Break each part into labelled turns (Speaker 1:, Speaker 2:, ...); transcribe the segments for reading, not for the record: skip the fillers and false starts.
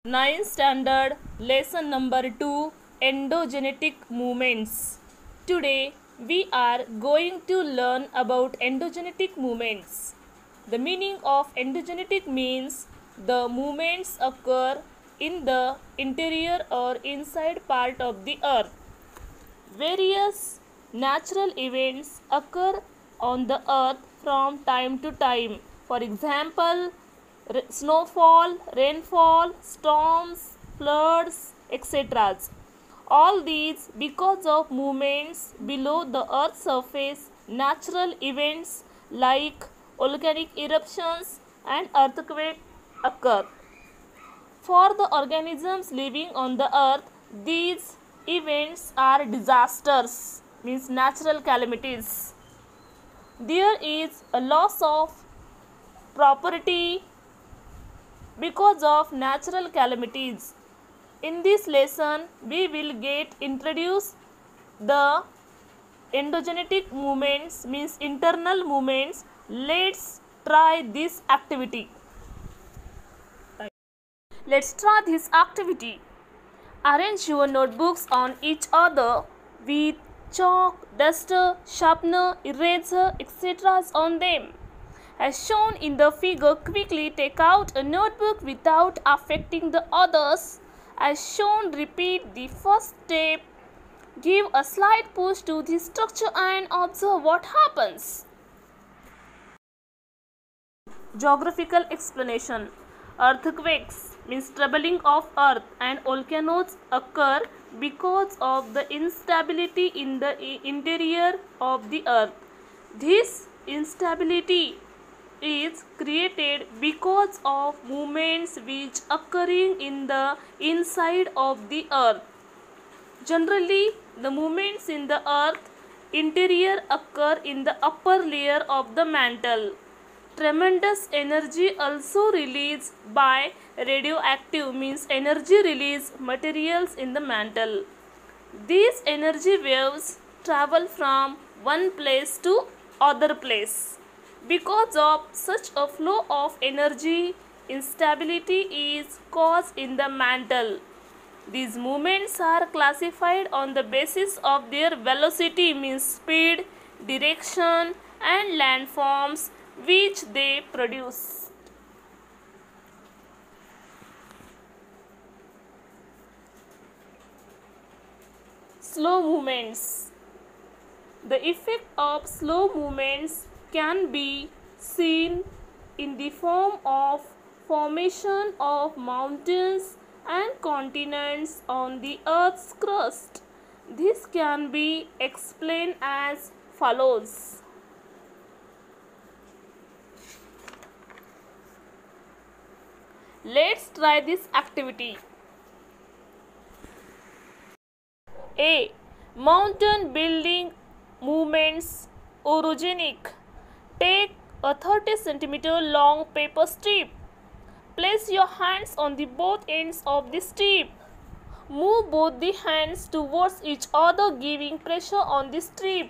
Speaker 1: 9th standard lesson number 2 endogenetic movements. Today we are going to learn about endogenetic movements. The meaning of endogenetic means the movements occur in the interior or inside part of the earth. Various natural events occur on the earth from time to time. For example, snowfall, rainfall, storms, floods, etc. All these because of movements below the earth's surface. Natural events like volcanic eruptions and earthquakes occur. For the organisms living on the earth, these events are disasters, means natural calamities. There is a loss of property because of natural calamities. In this lesson, we will get introduce the endogenetic movements, means internal movements. Let's try this activity. Let's try this activity. Arrange your notebooks on each other with chalk, duster, sharpener, eraser, etc. on them. As shown in the figure, quickly take out a notebook without affecting the others. As shown, repeat the first step. Give a slight push to the structure and observe what happens. Geographical explanation. Earthquakes means troubling of earth and volcanoes occur because of the instability in the interior of the earth. This instability is created because of movements which occurring in the inside of the earth. Generally, the movements in the earth interior occur in the upper layer of the mantle. Tremendous energy also released by radioactive, means energy release materials in the mantle. These energy waves travel from one place to other place. Because of such a flow of energy, instability is caused in the mantle. These movements are classified on the basis of their velocity, means speed, direction and landforms which they produce. Slow movements. The effect of slow movements can be seen in the form of formation of mountains and continents on the earth's crust. This can be explained as follows. Let's try this activity. A. Mountain building movements orogenic. Take a 30 cm long paper strip. Place your hands on the both ends of the strip. Move both the hands towards each other, giving pressure on the strip.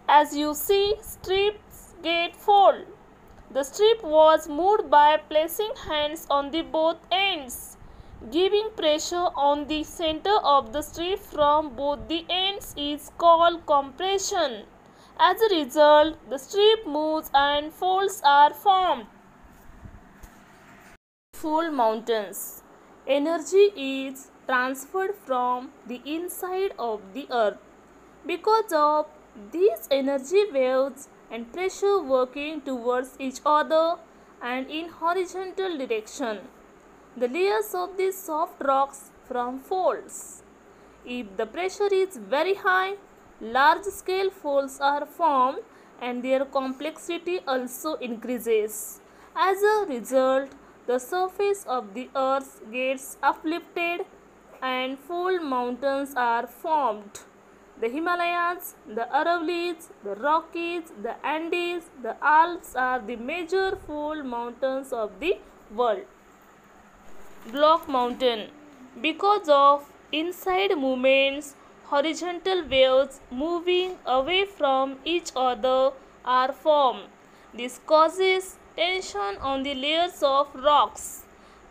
Speaker 1: As you see, strips get fold. The strip was moved by placing hands on the both ends. Giving pressure on the center of the strip from both the ends is called compression. As a result, the strip moves and folds are formed. Fold mountains. Energy is transferred from the inside of the earth. Because of these energy waves and pressure working towards each other and in horizontal direction, the layers of these soft rocks from folds. If the pressure is very high, large scale folds are formed and their complexity also increases. As a result, the surface of the earth gets uplifted and fold mountains are formed. The Himalayas, the Aravallis, the Rockies, the Andes, the Alps are the major fold mountains of the world. Block mountain. Because of inside movements, horizontal waves moving away from each other are formed. This causes tension on the layers of rocks.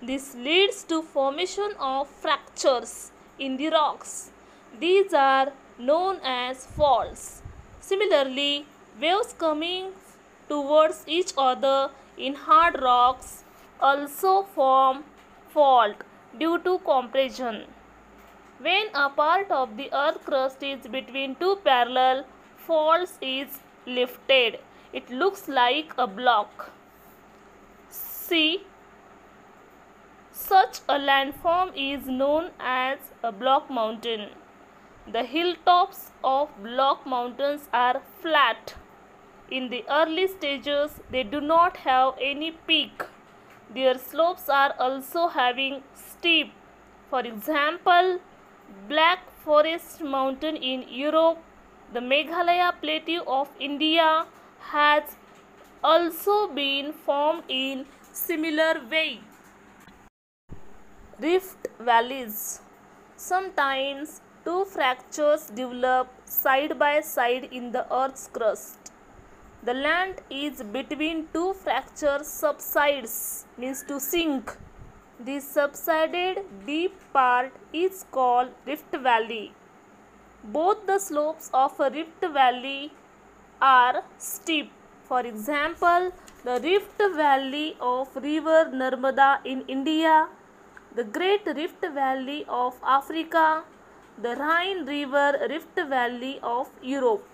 Speaker 1: This leads to formation of fractures in the rocks. These are known as faults. Similarly, waves coming towards each other in hard rocks also form fault due to compression. When a part of the earth crust is between two parallel faults is lifted, it looks like a block. See, such a landform is known as a block mountain. The hilltops of block mountains are flat. In the early stages, they do not have any peak. Their slopes are also having steep. For example, Black Forest Mountain in Europe, the Meghalaya Plateau of India has also been formed in similar way. Rift valleys. Sometimes two fractures develop side by side in the earth's crust. The land is between two fractures subsides, means to sink. The subsided deep part is called rift valley. Both the slopes of a rift valley are steep. For example, the rift valley of river Narmada in India, the Great Rift Valley of Africa, the Rhine River Rift Valley of Europe.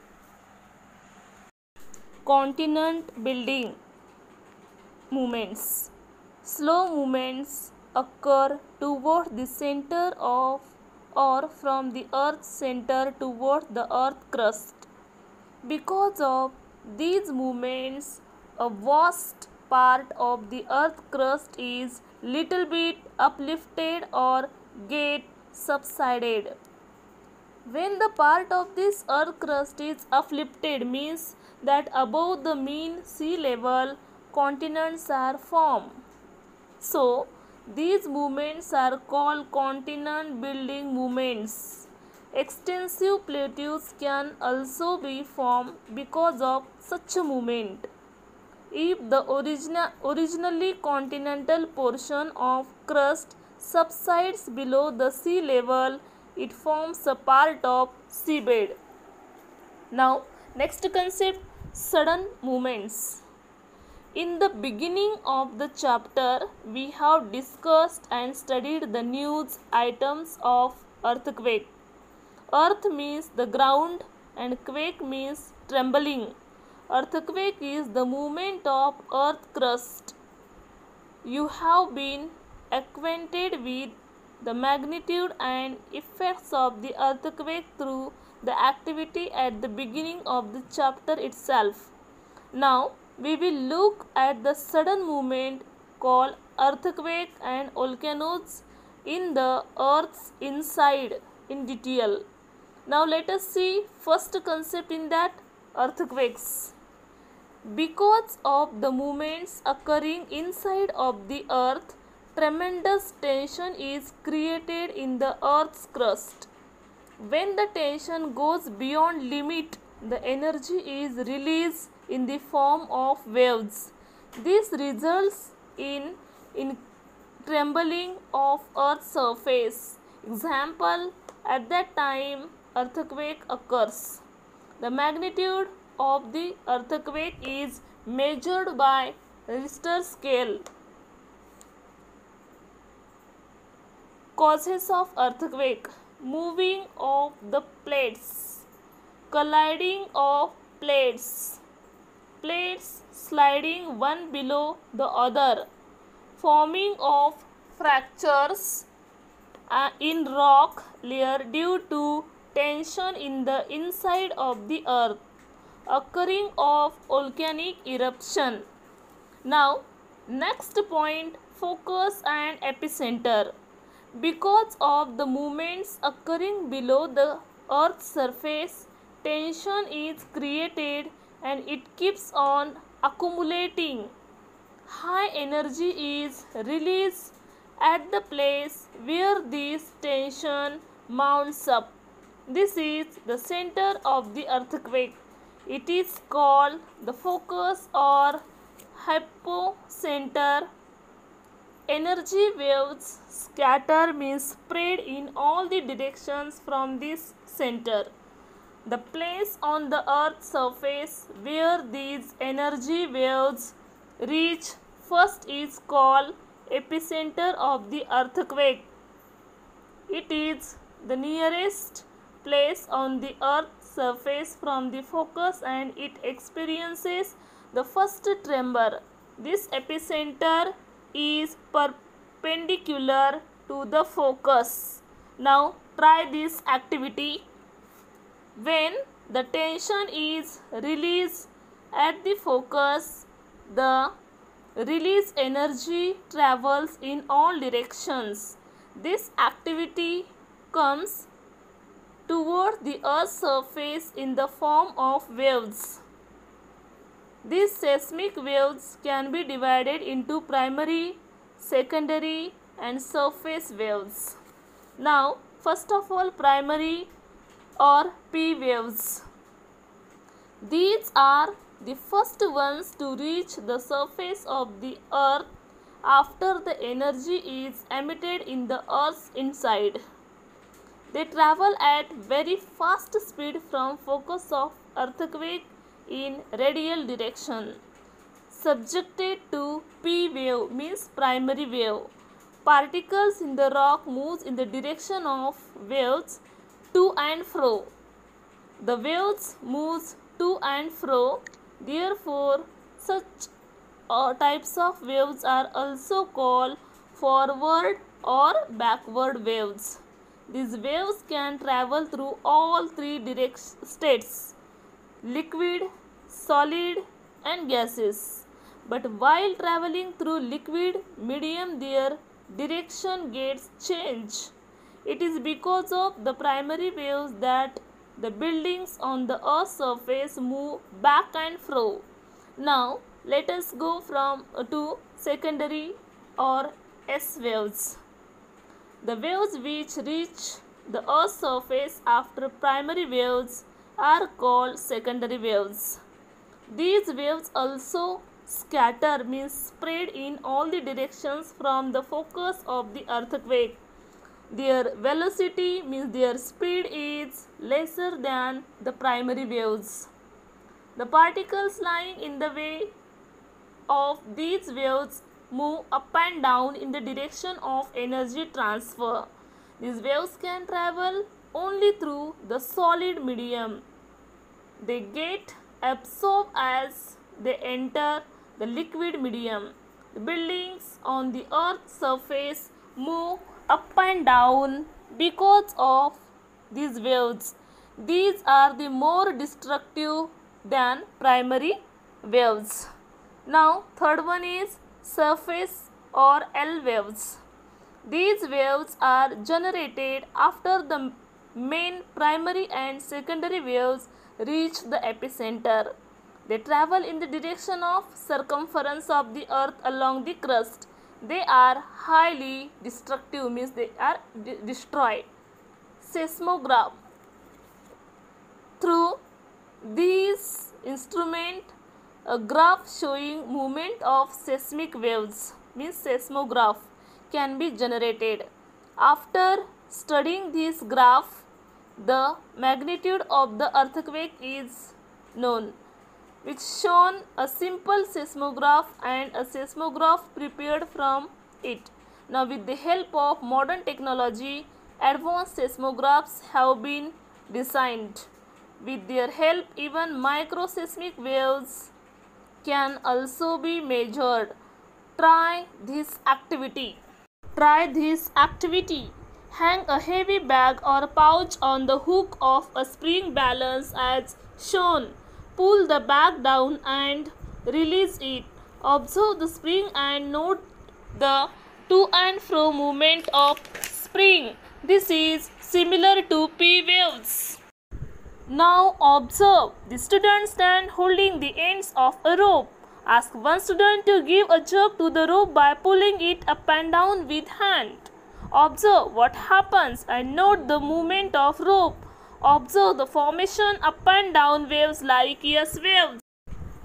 Speaker 1: Continent building movements. Slow movements occur toward the center of or from the earth's center toward the earth crust. Because of these movements, a vast part of the earth crust is little bit uplifted or get subsided. When the part of this earth crust is uplifted means that above the mean sea level continents are formed. So, these movements are called continent building movements. Extensive plateaus can also be formed because of such a movement. If the originally continental portion of crust subsides below the sea level, it forms a part of seabed. Now, next concept, sudden movements. In the beginning of the chapter, we have discussed and studied the news items of earthquake. Earth means the ground and quake means trembling. Earthquake is the movement of earth crust. You have been acquainted with the magnitude and effects of the earthquake through the activity at the beginning of the chapter itself. Now, we will look at the sudden movement called earthquake and volcanoes in the earth's inside in detail. Now let us see first concept in that, earthquakes. Because of the movements occurring inside of the earth, tremendous tension is created in the earth's crust. When the tension goes beyond limit, the energy is released in the form of waves. This results in trembling of earth's surface. Example, at that time earthquake occurs. The magnitude of the earthquake is measured by Richter scale. Causes of earthquake: moving of the plates, colliding of plates, plates sliding one below the other, forming of fractures in rock layer due to tension in the inside of the earth, occurring of volcanic eruption. Now, next point, focus and epicenter. Because of the movements occurring below the earth's surface, tension is created and it keeps on accumulating. High energy is released at the place where this tension mounts up. This is the center of the earthquake. It is called the focus or hypocenter. energy waves scatter means spread in all the directions from this center. The place on the earth's surface where these energy waves reach first is called epicenter of the earthquake. It is the nearest place on the earth's surface from the focus and it experiences the first tremor. This epicenter is perpendicular to the focus. Now try this activity. When the tension is released at the focus, the released energy travels in all directions. This activity comes toward the Earth's surface in the form of waves. These seismic waves can be divided into primary, secondary and surface waves. Now, first of all, primary or P waves. These are the first ones to reach the surface of the earth after the energy is emitted in the earth's inside. They travel at very fast speed from focus of earthquake in radial direction. Subjected to P wave means primary wave. Particles in the rock moves in the direction of waves to and fro. The waves moves to and fro. Therefore, such types of waves are also called forward or backward waves. These waves can travel through all three states: liquid, solid and gases. But while traveling through liquid medium, their direction gets changed. It is because of the primary waves that the buildings on the earth's surface move back and fro. Now let us go to secondary or S waves. The waves which reach the earth's surface after primary waves are called secondary waves. These waves also scatter means spread in all the directions from the focus of the earthquake. Their velocity means their speed is lesser than the primary waves. The particles lying in the way of these waves move up and down in the direction of energy transfer. These waves can travel only through the solid medium. They get absorbed as they enter the liquid medium. The buildings on the earth's surface move up and down because of these waves. These are the more destructive than primary waves. Now third one is surface or L waves. These waves are generated after the main primary and secondary waves reach the epicenter. They travel in the direction of circumference of the earth along the crust. They are highly destructive means they are destroyed. Seismograph. Through these instrument, a graph showing movement of seismic waves means seismograph can be generated. After studying this graph, the magnitude of the earthquake is known, which shown a simple seismograph and a seismograph prepared from it. Now with the help of modern technology, advanced seismographs have been designed. With their help, even microseismic waves can also be measured. Try this activity. Hang a heavy bag or pouch on the hook of a spring balance as shown. Pull the bag down and release it. Observe the spring and note the to and fro movement of spring. This is similar to P waves. Now observe the student stand holding the ends of a rope. Ask one student to give a jerk to the rope by pulling it up and down with hand. Observe what happens and note the movement of rope. Observe the formation up and down waves like S waves.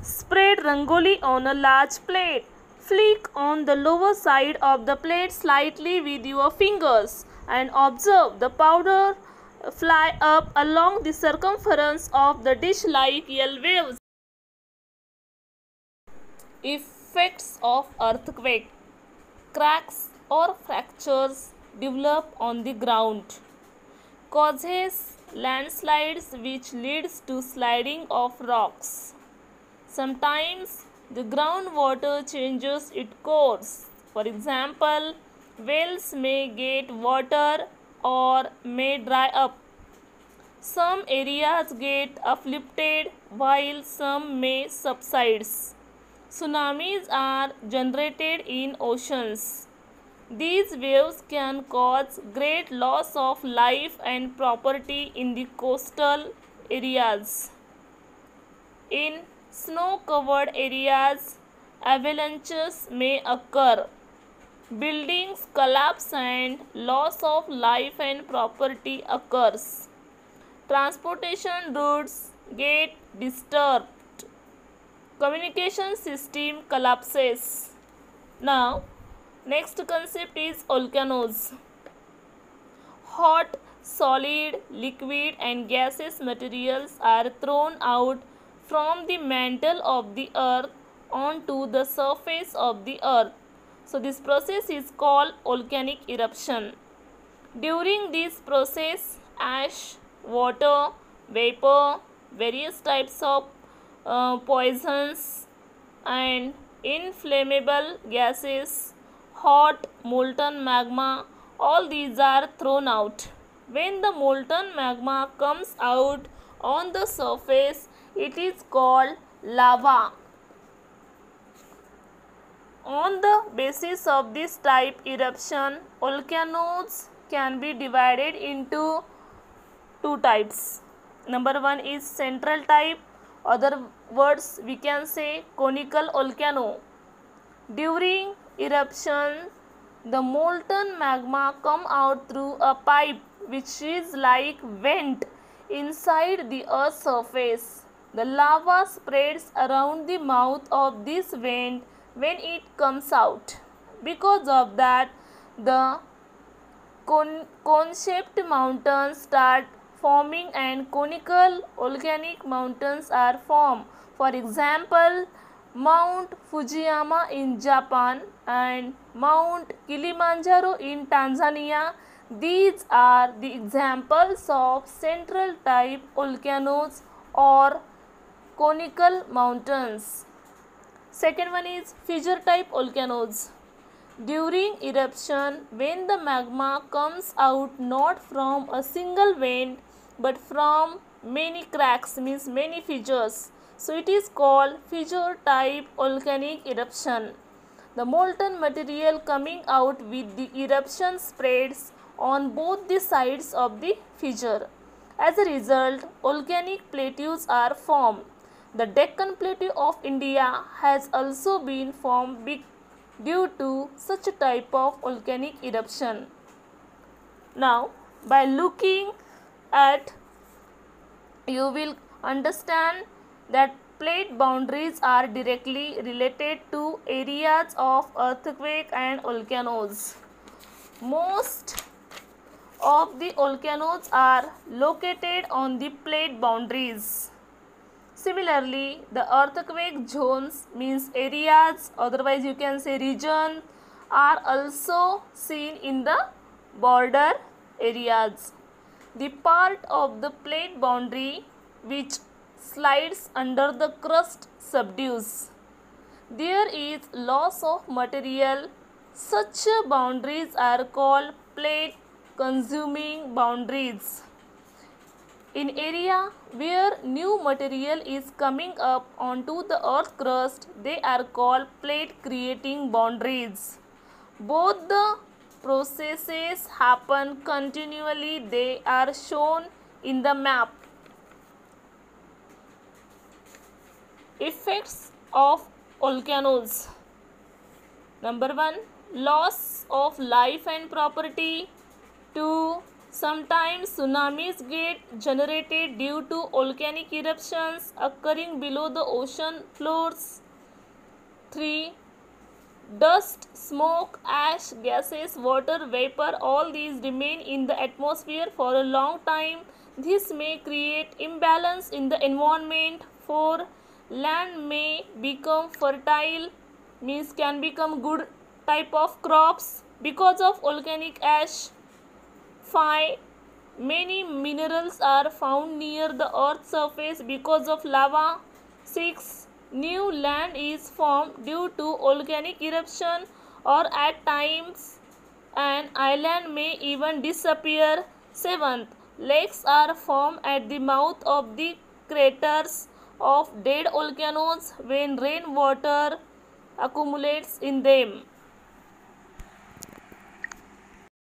Speaker 1: Spread rangoli on a large plate. Flick on the lower side of the plate slightly with your fingers and observe the powder fly up along the circumference of the dish like L waves. Effects of earthquake. Cracks or fractures develop on the ground, causes landslides which leads to sliding of rocks. Sometimes the groundwater changes its course. For example, wells may get water or may dry up. Some areas get uplifted while some may subside. Tsunamis are generated in oceans. These waves can cause great loss of life and property in the coastal areas. In snow-covered areas, avalanches may occur. Buildings collapse and loss of life and property occurs. Transportation routes get disturbed. Communication system collapses. Now, next concept is volcanoes. Hot, solid, liquid and gaseous materials are thrown out from the mantle of the earth onto the surface of the earth. So this process is called volcanic eruption. During this process, ash, water, vapor, various types of poisons and inflammable gases, hot molten magma, all these are thrown out. When the molten magma comes out on the surface, it is called lava. On the basis of this type eruption, volcanoes can be divided into two types. Number one is central type, other words we can say conical volcano. During eruption, the molten magma come out through a pipe which is like vent inside the earth's surface. The lava spreads around the mouth of this vent when it comes out. Because of that, the cone-shaped mountains start forming and conical volcanic mountains are formed. For example, Mount Fujiyama in Japan and Mount Kilimanjaro in Tanzania. These are the examples of central type volcanoes or conical mountains. Second one is fissure type volcanoes. During eruption, when the magma comes out not from a single vent but from many cracks, means many fissures, so it is called fissure type volcanic eruption. The molten material coming out with the eruption spreads on both the sides of the fissure. As a result, volcanic plateaus are formed. The Deccan Plateau of India has also been formed due to such a type of volcanic eruption. Now, by looking at, you will understand that plate boundaries are directly related to areas of earthquake and volcanoes. Most of the volcanoes are located on the plate boundaries. Similarly, the earthquake zones means areas, otherwise you can say region, are also seen in the border areas. The part of the plate boundary which slides under the crust subdues. There is loss of material. Such boundaries are called plate consuming boundaries. In area where new material is coming up onto the earth crust, they are called plate creating boundaries. Both the processes happen continually. They are shown in the map. Effects of volcanoes. Number 1, loss of life and property. 2, sometimes tsunamis get generated due to volcanic eruptions occurring below the ocean floors. 3, Dust, smoke, ash, gases, water, vapor, all these remain in the atmosphere for a long time. This may create imbalance in the environment. 4. Land may become fertile, means can become good type of crops because of volcanic ash. 5. Many minerals are found near the earth's surface because of lava. 6. New land is formed due to volcanic eruption, or at times an island may even disappear. 7th. Lakes are formed at the mouth of the craters of dead volcanoes when rainwater accumulates in them.